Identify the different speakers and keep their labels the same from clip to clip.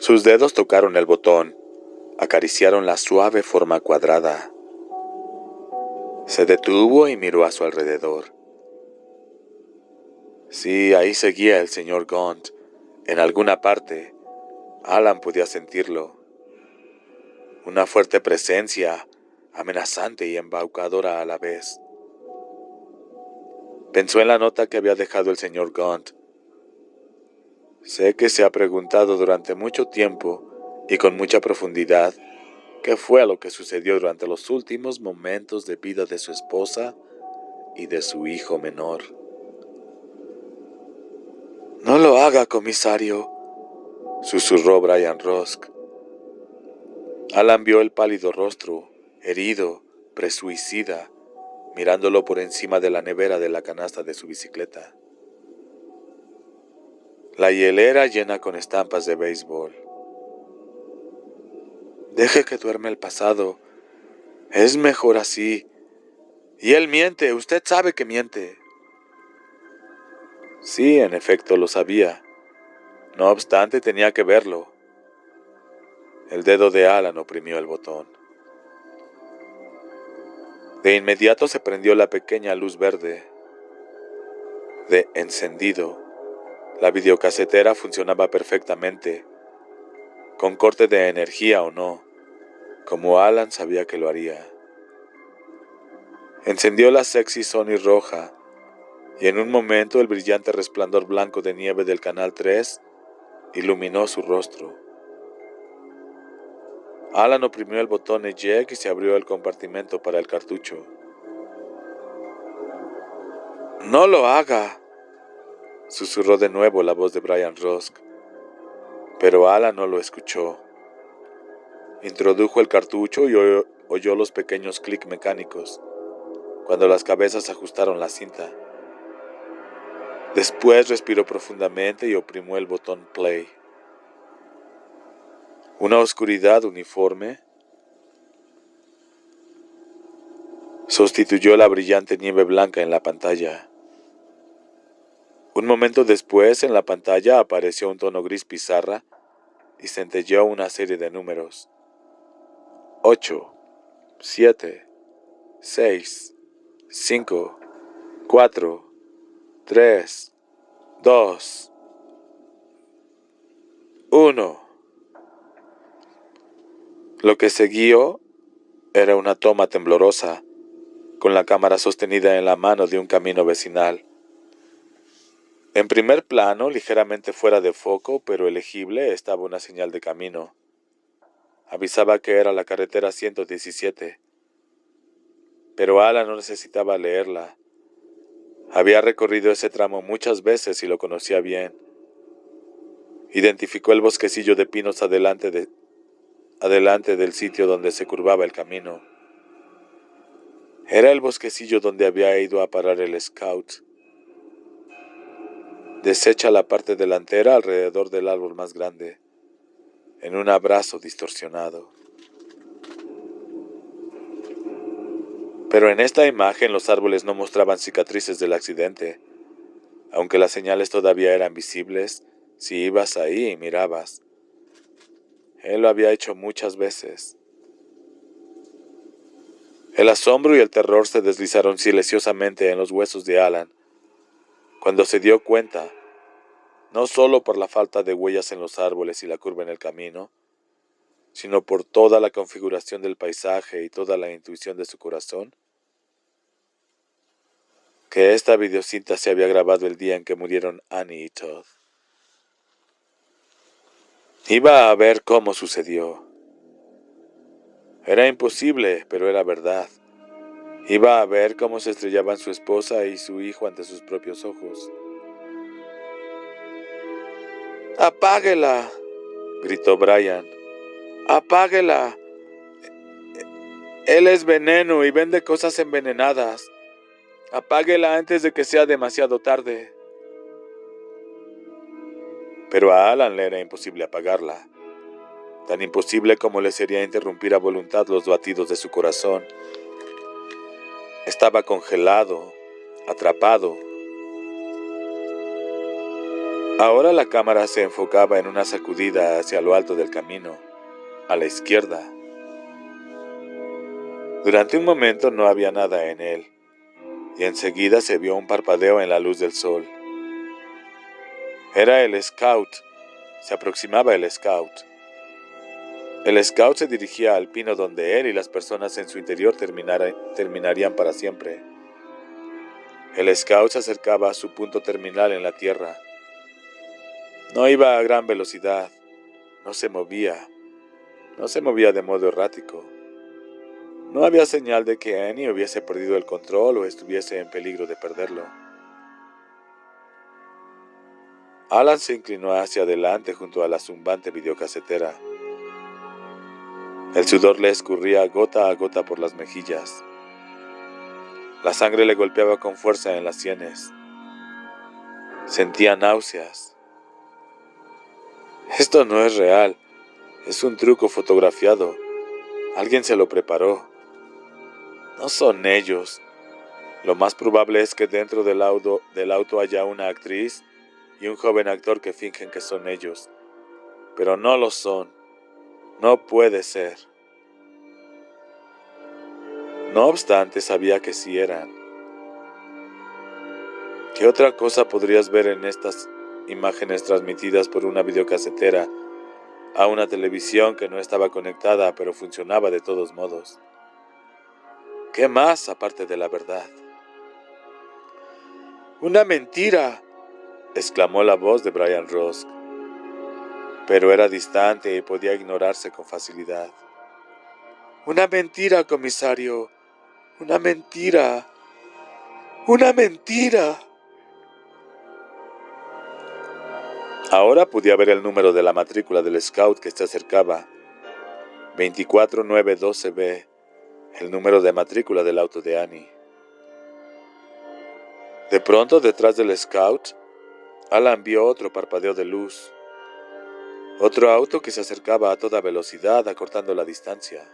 Speaker 1: Sus dedos tocaron el botón, acariciaron la suave forma cuadrada. Se detuvo y miró a su alrededor. Sí, ahí seguía el señor Gaunt. En alguna parte, Alan podía sentirlo. Una fuerte presencia, amenazante y embaucadora a la vez. Pensó en la nota que había dejado el señor Gaunt. Sé que se ha preguntado durante mucho tiempo y con mucha profundidad qué fue lo que sucedió durante los últimos momentos de vida de su esposa y de su hijo menor. «No lo haga, comisario», susurró Brian Rusk. Alan vio el pálido rostro, herido, presuicida, mirándolo por encima de la nevera de la canasta de su bicicleta. La hielera llena con estampas de béisbol. «Deje que duerma el pasado. Es mejor así. Y él miente, usted sabe que miente». Sí, en efecto lo sabía. No obstante, tenía que verlo. El dedo de Alan oprimió el botón. De inmediato se prendió la pequeña luz verde de encendido. La videocasetera funcionaba perfectamente, con corte de energía o no, como Alan sabía que lo haría. Encendió la sexy Sony roja, y en un momento el brillante resplandor blanco de nieve del Canal 3 iluminó su rostro. Alan oprimió el botón eject y se abrió el compartimento para el cartucho. «No lo haga», susurró de nuevo la voz de Brian Rusk, pero Alan no lo escuchó. Introdujo el cartucho y oyó los pequeños clics mecánicos, cuando las cabezas ajustaron la cinta. Después respiró profundamente y oprimió el botón play. Una oscuridad uniforme sustituyó la brillante nieve blanca en la pantalla. Un momento después, en la pantalla apareció un tono gris pizarra y centelleó una serie de números. 8, 7, 6, 5, 4, 3, 2, 1. Lo que siguió era una toma temblorosa, con la cámara sostenida en la mano de un camino vecinal. En primer plano, ligeramente fuera de foco, pero elegible, estaba una señal de camino. Avisaba que era la carretera 117. Pero Alan no necesitaba leerla. Había recorrido ese tramo muchas veces y lo conocía bien. Identificó el bosquecillo de pinos adelante del sitio donde se curvaba el camino. Era el bosquecillo donde había ido a parar el scout. Deshecha la parte delantera alrededor del árbol más grande, en un abrazo distorsionado. Pero en esta imagen los árboles no mostraban cicatrices del accidente, aunque las señales todavía eran visibles si ibas ahí y mirabas. Él lo había hecho muchas veces. El asombro y el terror se deslizaron silenciosamente en los huesos de Alan, cuando se dio cuenta, no solo por la falta de huellas en los árboles y la curva en el camino, sino por toda la configuración del paisaje y toda la intuición de su corazón, que esta videocinta se había grabado el día en que murieron Annie y Todd. Iba a ver cómo sucedió. Era imposible, pero era verdad. Iba a ver cómo se estrellaban su esposa y su hijo ante sus propios ojos. «¡Apáguela!», gritó Brian. «¡Apáguela! Él es veneno y vende cosas envenenadas. Apáguela antes de que sea demasiado tarde». Pero a Alan le era imposible apagarla. Tan imposible como le sería interrumpir a voluntad los latidos de su corazón. Estaba congelado, atrapado. Ahora la cámara se enfocaba en una sacudida hacia lo alto del camino, a la izquierda. Durante un momento no había nada en él, y enseguida se vio un parpadeo en la luz del sol. Era el scout. Se aproximaba el scout. El scout se dirigía al pino donde él y las personas en su interior terminarían para siempre. El scout se acercaba a su punto terminal en la tierra. No iba a gran velocidad. No se movía de modo errático. No había señal de que Annie hubiese perdido el control o estuviese en peligro de perderlo. Alan se inclinó hacia adelante junto a la zumbante videocasetera. El sudor le escurría gota a gota por las mejillas. La sangre le golpeaba con fuerza en las sienes. Sentía náuseas. Esto no es real. Es un truco fotografiado. Alguien se lo preparó. No son ellos. Lo más probable es que dentro del auto haya una actriz y un joven actor que fingen que son ellos. Pero no lo son. No puede ser. No obstante, sabía que sí eran. ¿Qué otra cosa podrías ver en estas imágenes transmitidas por una videocasetera a una televisión que no estaba conectada pero funcionaba de todos modos? ¿Qué más aparte de la verdad? ¡Una mentira!, exclamó la voz de Brian Rusk, pero era distante y podía ignorarse con facilidad. ¡Una mentira, comisario! ¡Una mentira! ¡Una mentira! Ahora podía ver el número de la matrícula del scout que se acercaba. 24912B, el número de matrícula del auto de Annie. De pronto, detrás del scout, Alan vio otro parpadeo de luz. Otro auto que se acercaba a toda velocidad, acortando la distancia.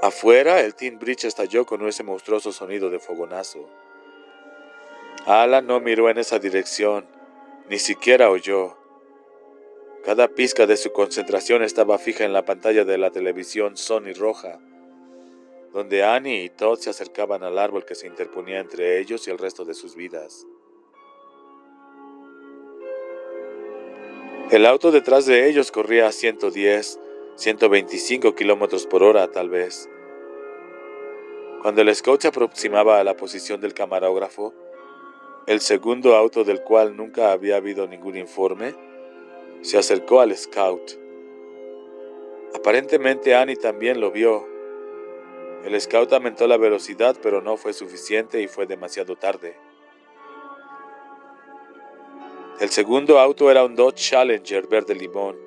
Speaker 1: Afuera, el Tin Bridge estalló con ese monstruoso sonido de fogonazo. Alan no miró en esa dirección, ni siquiera oyó. Cada pizca de su concentración estaba fija en la pantalla de la televisión Sony roja, donde Annie y Todd se acercaban al árbol que se interponía entre ellos y el resto de sus vidas. El auto detrás de ellos corría a 110, 125 kilómetros por hora, tal vez. Cuando el scout se aproximaba a la posición del camarógrafo, el segundo auto, del cual nunca había habido ningún informe, se acercó al scout. Aparentemente Annie también lo vio. El scout aumentó la velocidad, pero no fue suficiente y fue demasiado tarde. El segundo auto era un Dodge Challenger verde limón,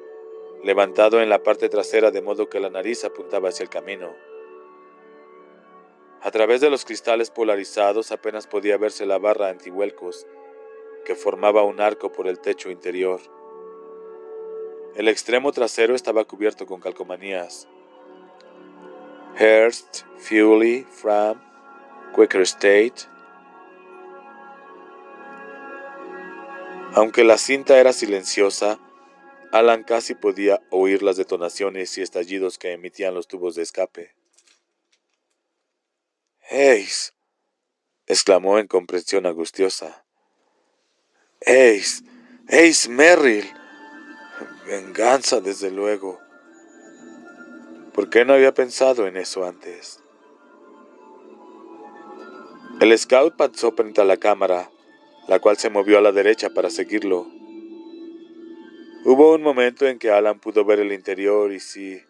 Speaker 1: levantado en la parte trasera de modo que la nariz apuntaba hacia el camino. A través de los cristales polarizados apenas podía verse la barra antivuelcos, que formaba un arco por el techo interior. El extremo trasero estaba cubierto con calcomanías. Hearst, Fuely, Fram, Quaker State. Aunque la cinta era silenciosa, Alan casi podía oír las detonaciones y estallidos que emitían los tubos de escape. «Ace», exclamó en comprensión angustiosa. «Ace, Ace Merrill. Venganza, desde luego. ¿Por qué no había pensado en eso antes?» El scout pasó frente a la cámara, la cual se movió a la derecha para seguirlo. Hubo un momento en que Alan pudo ver el interior y sí,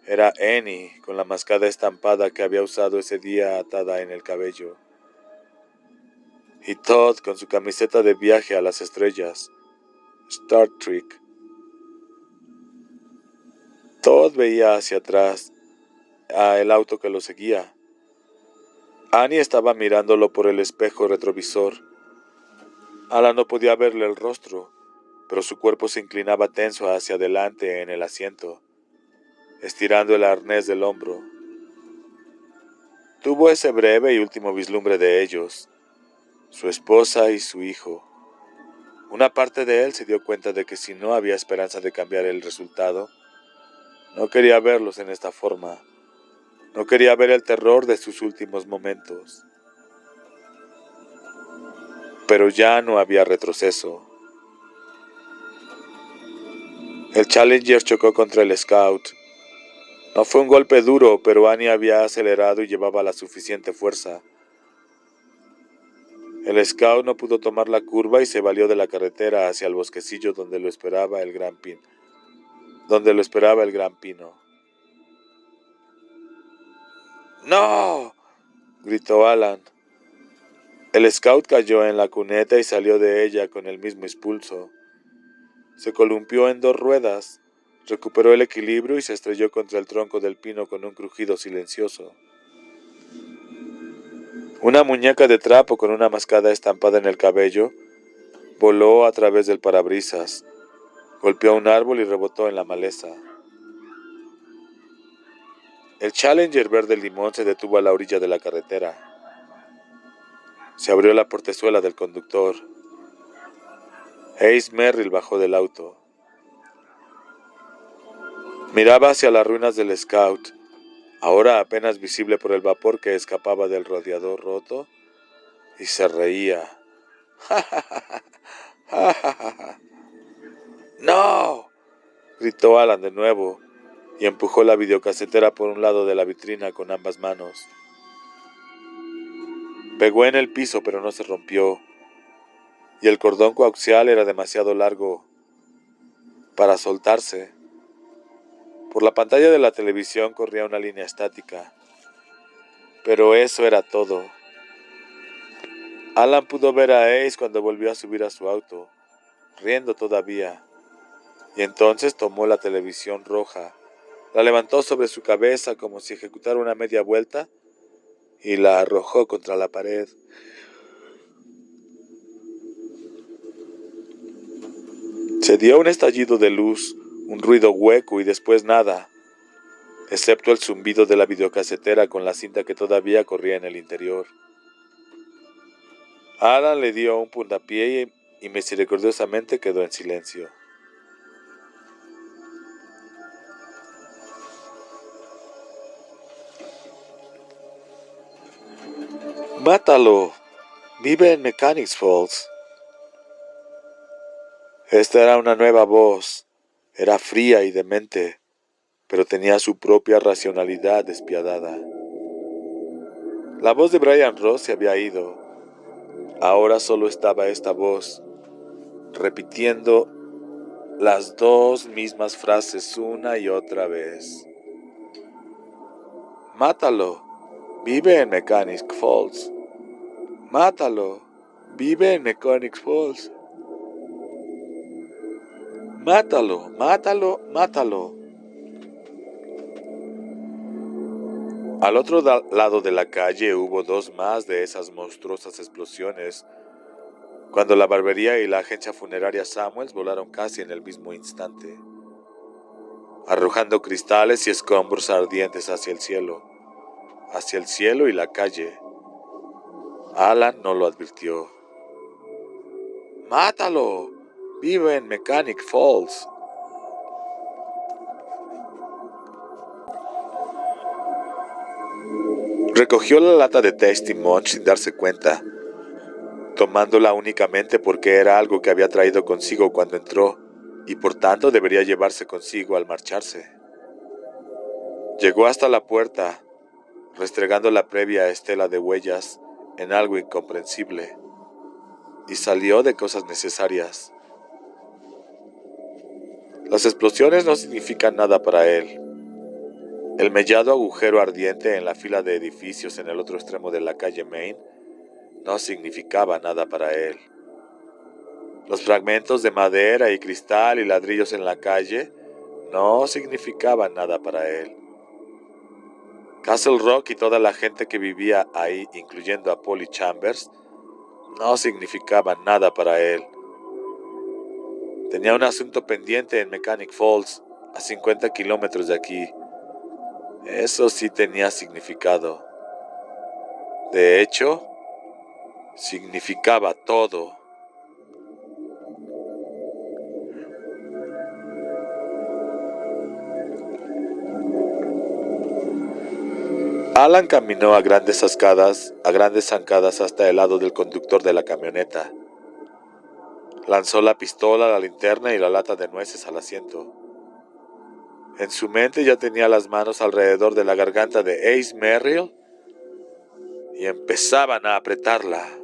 Speaker 1: era Annie con la mascada estampada que había usado ese día atada en el cabello. Y Todd con su camiseta de viaje a las estrellas, Star Trek. Todd veía hacia atrás, a el auto que lo seguía. Annie estaba mirándolo por el espejo retrovisor. Alan no podía verle el rostro, pero su cuerpo se inclinaba tenso hacia adelante en el asiento, estirando el arnés del hombro. Tuvo ese breve y último vislumbre de ellos, su esposa y su hijo. Una parte de él se dio cuenta de que si no había esperanza de cambiar el resultado, no quería verlos en esta forma. No quería ver el terror de sus últimos momentos. Pero ya no había retroceso. El Challenger chocó contra el Scout. No fue un golpe duro, pero Annie había acelerado y llevaba la suficiente fuerza. El Scout no pudo tomar la curva y se valió de la carretera hacia el bosquecillo donde lo esperaba el gran pino. ¡No!, gritó Alan. El Scout cayó en la cuneta y salió de ella con el mismo impulso. Se columpió en 2 ruedas, recuperó el equilibrio y se estrelló contra el tronco del pino con un crujido silencioso. Una muñeca de trapo con una mascada estampada en el cabello voló a través del parabrisas, golpeó un árbol y rebotó en la maleza. El Challenger verde limón se detuvo a la orilla de la carretera. Se abrió la portezuela del conductor. Ace Merrill bajó del auto. Miraba hacia las ruinas del Scout, ahora apenas visible por el vapor que escapaba del radiador roto, y se reía. ¡No!, gritó Alan de nuevo, y empujó la videocasetera por un lado de la vitrina con ambas manos. Pegó en el piso, pero no se rompió, y el cordón coaxial era demasiado largo para soltarse. Por la pantalla de la televisión corría una línea estática, pero eso era todo. Alan pudo ver a Ace cuando volvió a subir a su auto, riendo todavía, y entonces tomó la televisión roja, la levantó sobre su cabeza como si ejecutara una media vuelta y la arrojó contra la pared. Se dio un estallido de luz, un ruido hueco y después nada, excepto el zumbido de la videocasetera con la cinta que todavía corría en el interior. Alan le dio un puntapié y misericordiosamente quedó en silencio. ¡Mátalo! Vive en Mechanics Falls. Esta era una nueva voz. Era fría y demente, pero tenía su propia racionalidad despiadada. La voz de Brian Ross se había ido. Ahora solo estaba esta voz, repitiendo las 2 mismas frases una y otra vez. Mátalo. Vive en Mechanics Falls. Mátalo. Vive en Mechanics Falls. Mátalo, mátalo, mátalo. Al otro lado de la calle hubo 2 más de esas monstruosas explosiones, cuando la barbería y la agencia funeraria Samuels volaron casi en el mismo instante, arrojando cristales y escombros ardientes hacia el cielo y la calle. Alan no lo advirtió. ¡Mátalo! Vive en Mechanic Falls. Recogió la lata de Tasty Munch sin darse cuenta, tomándola únicamente porque era algo que había traído consigo cuando entró, y por tanto debería llevarse consigo al marcharse. Llegó hasta la puerta, restregando la previa estela de huellas en algo incomprensible, y salió de cosas necesarias. Las explosiones no significan nada para él. El mellado agujero ardiente en la fila de edificios en el otro extremo de la calle Main no significaba nada para él. Los fragmentos de madera y cristal y ladrillos en la calle no significaban nada para él. Castle Rock y toda la gente que vivía ahí, incluyendo a Polly Chambers, no significaban nada para él. Tenía un asunto pendiente en Mechanic Falls, a 50 kilómetros de aquí. Eso sí tenía significado. De hecho, significaba todo. Alan caminó a grandes zancadas hasta el lado del conductor de la camioneta. Lanzó la pistola, la linterna y la lata de nueces al asiento. En su mente ya tenía las manos alrededor de la garganta de Ace Merrill y empezaban a apretarla.